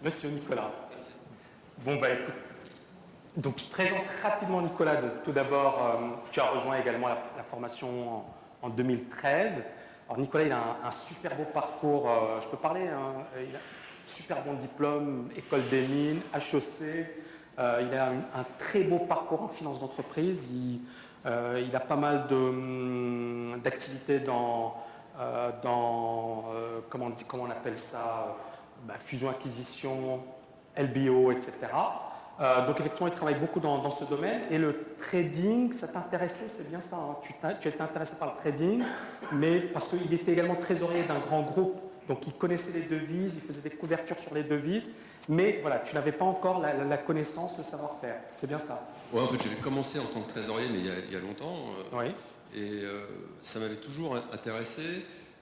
Monsieur Nicolas. Merci. Bon, bah écoute, donc je te présente rapidement Nicolas. Donc, tout d'abord, tu as rejoint également la formation en 2013. Alors Nicolas, il a un super beau parcours, je peux parler, hein, il a un super bon diplôme, école des mines, HEC. Il a un très beau parcours en finance d'entreprise. Il a pas mal d'activités comment on appelle ça, fusion-acquisition, LBO, etc. Donc effectivement, il travaille beaucoup dans ce domaine. Et le trading, ça t'intéressait, c'est bien ça, hein, tu étais intéressé par le trading, mais parce qu'il était également trésorier d'un grand groupe. Donc il connaissait les devises, il faisait des couvertures sur les devises, mais voilà, tu n'avais pas encore la connaissance, le savoir-faire. C'est bien ça. Ouais, en fait, j'avais commencé en tant que trésorier, mais il y a longtemps. Oui. Et ça m'avait toujours intéressé,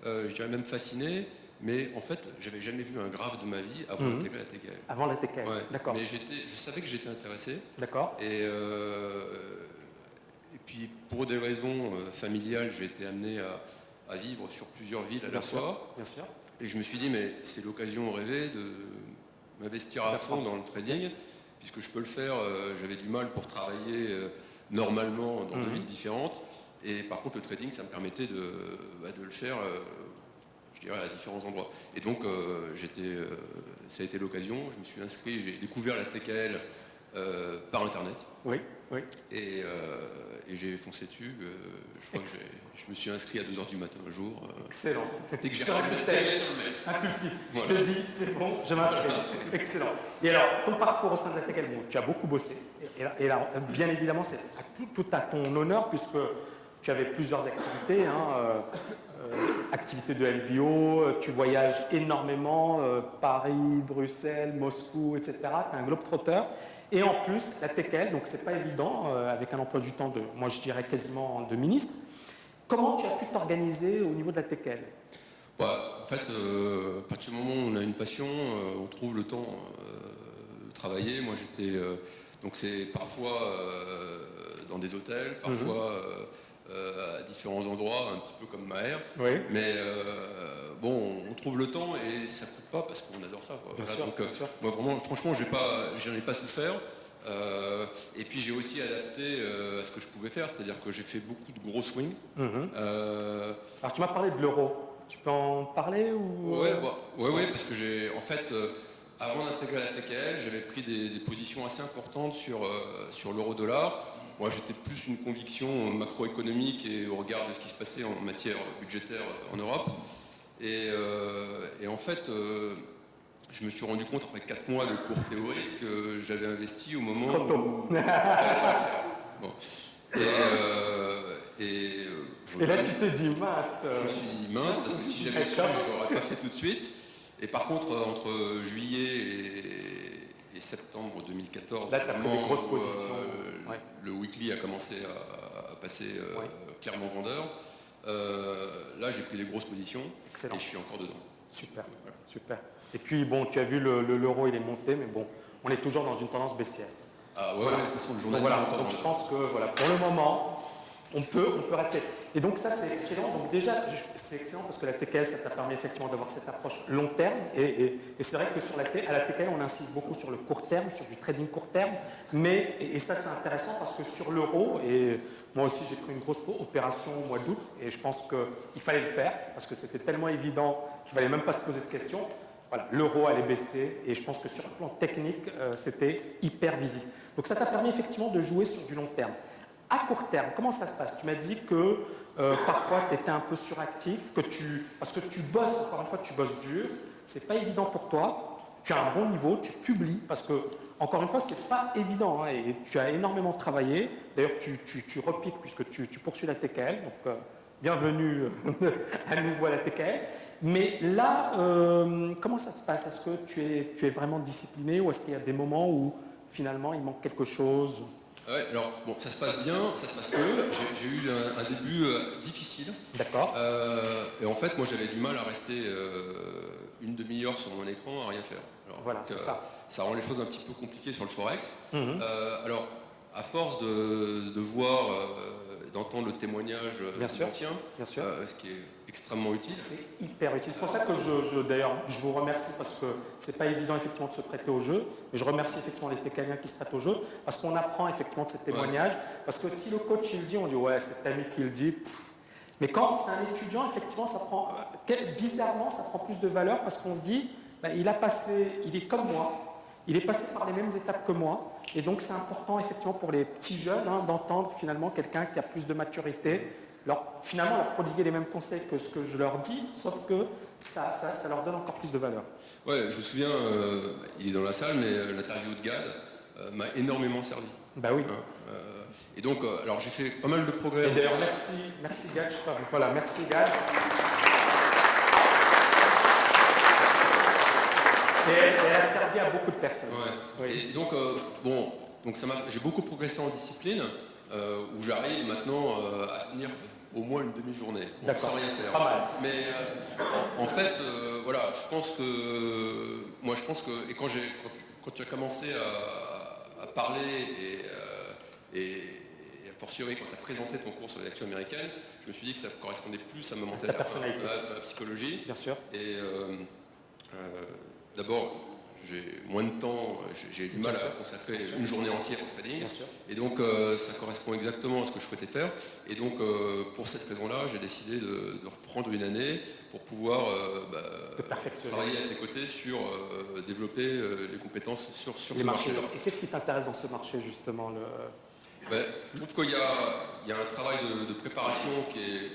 je dirais même fasciné. Mais en fait, j'avais jamais vu un graphe de ma vie avant d'intégrer la TKL. Avant la TKL, Ouais, d'accord. mais je savais que j'étais intéressé. D'accord. Et puis, pour des raisons familiales, j'ai été amené à vivre sur plusieurs villes à la fois. Bien sûr. Et je me suis dit, mais c'est l'occasion rêvée de m'investir à fond dans le trading, puisque je peux le faire. J'avais du mal pour travailler normalement dans deux villes différentes. Et par contre, le trading, ça me permettait de le faire, je dirais, à différents endroits. Et donc, ça a été l'occasion. Je me suis inscrit, j'ai découvert la TKL par Internet. Oui, oui. Et j'ai foncé dessus. Je crois que je me suis inscrit à 2h du matin un jour. Excellent. Dès que j'ai reçu le mail. Impulsif. Voilà. Je te dis, c'est bon, je m'inscris. Excellent. Et alors, ton parcours au sein de la TKL, bon, tu as beaucoup bossé. Et là, bien évidemment, c'est tout à ton honneur, puisque tu avais plusieurs activités. Activités de LBO, tu voyages énormément, Paris, Bruxelles, Moscou, etc. Tu es un globe-trotter. Et en plus, la TKL, donc c'est pas évident, avec un emploi du temps de, moi je dirais quasiment de ministre. Comment tu as pu t'organiser au niveau de la TKL? En fait, à partir du moment où on a une passion, on trouve le temps de travailler. Moi j'étais, donc c'est parfois dans des hôtels, parfois à différents endroits, un petit peu comme Maher. Oui. Mais bon, on trouve le temps et ça coûte pas parce qu'on adore ça. Bien Voilà, sûr, donc, bien sûr. moi vraiment, franchement, j'en ai pas souffert. Et puis j'ai aussi adapté à ce que je pouvais faire, c'est-à-dire que j'ai fait beaucoup de gros swings. Alors tu m'as parlé de l'euro. Tu peux en parler ou... Ouais, parce que en fait, avant d'intégrer la TKL, j'avais pris des positions assez importantes sur l'euro-dollar. Moi, j'étais plus une conviction macroéconomique et au regard de ce qui se passait en matière budgétaire en Europe. Et en fait, je me suis rendu compte après 4 mois de cours théoriques que j'avais investi au moment où j'allais pas le faire. Et là, tu te dis, mince. Je me suis dit mince, parce que si j'avais su, je ne l'aurais pas fait tout de suite. Et par contre, entre juillet et septembre 2014, là, tu as pris des grosses positions. Le weekly a commencé à passer clairement vendeur. Là, j'ai pris des grosses positions. Excellent. Et je suis encore dedans. Super, voilà. Super. Et puis, bon, tu as vu l'euro, il est monté, mais bon, on est toujours dans une tendance baissière. Ah ouais, voilà. De toute façon, le journal donc je pense que voilà, pour le moment, on peut rester. Et donc ça, c'est excellent. Donc déjà, c'est excellent parce que la TKL, ça t'a permis effectivement d'avoir cette approche long terme. Et c'est vrai que à la TKL, on insiste beaucoup sur le court terme, sur du trading court terme. Mais, et ça, c'est intéressant parce que sur l'euro, et moi aussi, j'ai pris une grosse opération au mois d'août, et je pense qu'il fallait le faire parce que c'était tellement évident qu'il ne fallait même pas se poser de questions. Voilà, l'euro allait baisser et je pense que sur le plan technique, c'était hyper visible. Donc ça t'a permis effectivement de jouer sur du long terme. À court terme, comment ça se passe? Tu m'as dit que parfois tu étais un peu suractif, parce que tu bosses, encore une fois, tu bosses dur, c'est pas évident pour toi, tu as un bon niveau, tu publies, parce que, encore une fois, c'est pas évident, hein, et tu as énormément travaillé. D'ailleurs, tu repiques puisque tu poursuis la TKL, donc bienvenue à nouveau à la TKL. Mais là, comment ça se passe? Est-ce que tu es vraiment discipliné ou est-ce qu'il y a des moments où finalement il manque quelque chose? Ouais, alors bon, ça se passe bien, ça se passe mieux. J'ai eu un début difficile. D'accord. Et en fait, moi j'avais du mal à rester une demi-heure sur mon écran à rien faire. Alors, voilà, c'est ça. Ça rend les choses un petit peu compliquées sur le Forex. Alors, à force de voir d'entendre le témoignage Bien sûr. anciens, Bien sûr. ce qui est extrêmement utile. C'est hyper utile. C'est pour ça que d'ailleurs, je vous remercie parce que c'est pas évident effectivement de se prêter au jeu. Mais je remercie effectivement les TKiens qui se prêtent au jeu parce qu'on apprend effectivement de ces témoignages. Parce que si le coach il le dit, on dit ouais, c'est Tammy qui le dit. Mais quand c'est un étudiant, effectivement, bizarrement, ça prend plus de valeur parce qu'on se dit, il est comme moi, il est passé par les mêmes étapes que moi. Et donc c'est important effectivement pour les petits jeunes d'entendre finalement quelqu'un qui a plus de maturité. Finalement, leur prodiguer les mêmes conseils que ce que je leur dis, sauf que ça leur donne encore plus de valeur. Ouais, je me souviens, il est dans la salle, mais l'interview de Gad m'a énormément servi. Bah oui. Et donc, alors j'ai fait pas mal de progrès. Et d'ailleurs, merci Gad, je crois. Voilà, merci Gad. Et elle a servi à beaucoup de personnes. Ouais. Oui. Et donc, j'ai beaucoup progressé en discipline, où j'arrive maintenant à tenir au moins une demi-journée, sans rien faire. Pas mal. Mais en fait, voilà, je pense que, et quand tu as commencé à parler et a fortiori quand tu as présenté ton cours sur les actions américaines, je me suis dit que ça correspondait plus à ma mentalité, à ma psychologie. Bien sûr. Et d'abord, j'ai moins de temps, j'ai du mal à consacrer une journée entière au trading. Bien sûr. Et donc, ça correspond exactement à ce que je souhaitais faire. Et donc, pour cette raison-là, j'ai décidé de reprendre une année pour pouvoir travailler à tes côtés sur développer les compétences sur ce marché-là. Et qu'est-ce qui t'intéresse dans ce marché, justement je trouve qu'il y a un travail de préparation qui est,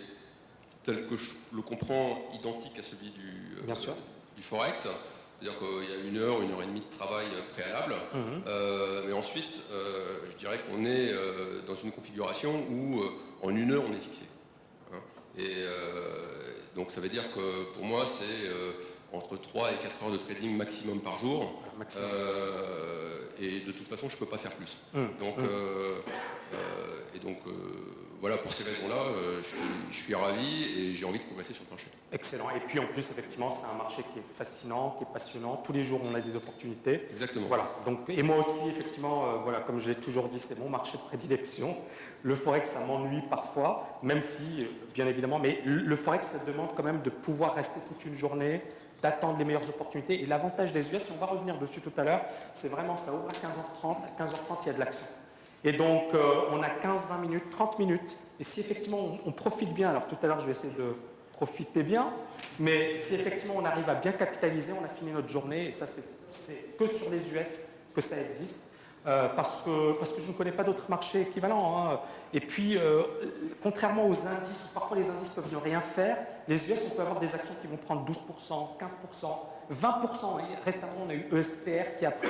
tel que je le comprends, identique à celui du Forex. C'est-à-dire qu'il y a 1 heure, 1 heure et demie de travail préalable. Mais ensuite, je dirais qu'on est dans une configuration où en 1 heure, on est fixé. Et donc ça veut dire que pour moi, c'est entre 3 et 4 heures de trading maximum par jour. Et de toute façon, je ne peux pas faire plus. Voilà, pour ces raisons-là, je suis ravi et j'ai envie de progresser sur le marché. Excellent. Et puis en plus, effectivement, c'est un marché qui est fascinant, qui est passionnant. Tous les jours, on a des opportunités. Exactement. Voilà. Donc, et moi aussi, effectivement, comme je l'ai toujours dit, c'est mon marché de prédilection. Le Forex, ça m'ennuie parfois, même si, bien évidemment, mais le Forex, ça demande quand même de pouvoir rester toute une journée, d'attendre les meilleures opportunités. Et l'avantage des US, on va revenir dessus tout à l'heure, c'est vraiment, ça ouvre à 15h30. À 15h30, il y a de l'action. Et donc, on a 15-20 minutes, 30 minutes. Et si effectivement, on profite bien, alors tout à l'heure, je vais essayer de profiter bien, mais si effectivement, on arrive à bien capitaliser, on a fini notre journée. Et ça, c'est que sur les US que ça existe. Parce que je ne connais pas d'autres marchés équivalents. Et puis, contrairement aux indices, parfois les indices peuvent ne rien faire, les US, on peut avoir des actions qui vont prendre 12%, 15%, 20%. Et récemment, on a eu ESPR qui a pris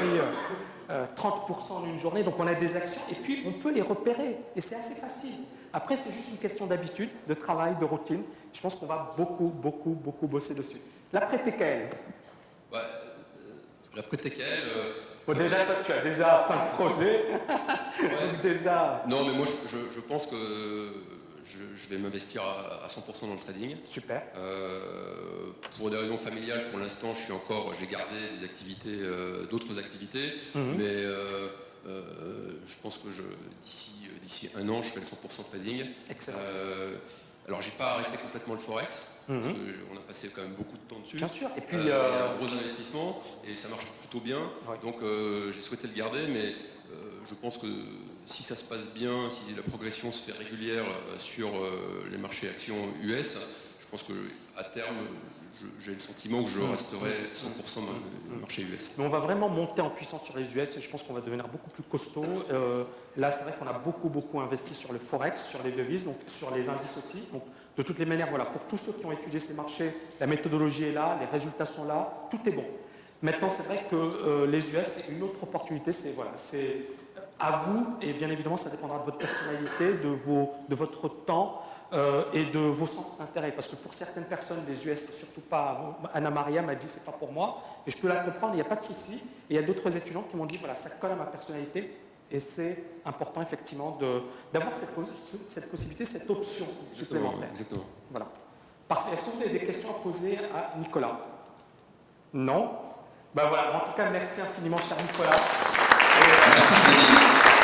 30% en une journée. Donc, on a des actions et puis on peut les repérer. Et c'est assez facile. Après, c'est juste une question d'habitude, de travail, de routine. Je pense qu'on va beaucoup bosser dessus. L'après-TKL. L'après-TKL... déjà, toi, tu as déjà plein de projets. Déjà... Non, mais moi, je pense que je vais m'investir à 100% dans le trading. Super. Pour des raisons familiales, pour l'instant, j'ai gardé des activités, d'autres activités, mais je pense que d'ici 1 an, je ferai le 100% trading. Excellent. Alors, j'ai pas arrêté complètement le Forex, parce qu'on a passé quand même beaucoup de temps dessus. Bien sûr. Et puis, il y a un gros investissement, et ça marche plutôt bien. Ouais. Donc, j'ai souhaité le garder, mais je pense que si ça se passe bien, si la progression se fait régulière sur les marchés actions US, je pense qu'à terme, j'ai le sentiment que je resterai 100% dans le marché US. Mais on va vraiment monter en puissance sur les US et je pense qu'on va devenir beaucoup plus costaud. Là, c'est vrai qu'on a beaucoup investi sur le Forex, sur les devises, donc sur les indices aussi. Donc, de toutes les manières, voilà, pour tous ceux qui ont étudié ces marchés, la méthodologie est là, les résultats sont là, tout est bon. Maintenant, c'est vrai que les US, c'est une autre opportunité, c'est à vous, et bien évidemment, ça dépendra de votre personnalité, de votre temps et de vos centres d'intérêt. Parce que pour certaines personnes, les US, c'est surtout pas... Anna Maria m'a dit, c'est pas pour moi, et je peux la comprendre, il n'y a pas de souci. Et il y a d'autres étudiants qui m'ont dit, voilà, ça colle à ma personnalité, et c'est important, effectivement, d'avoir cette possibilité, cette option supplémentaire. Exactement. Voilà. Parfait. Est-ce que vous avez des questions à poser à Nicolas? Non? Ben voilà. En tout cas, merci infiniment, cher Nicolas. Merci.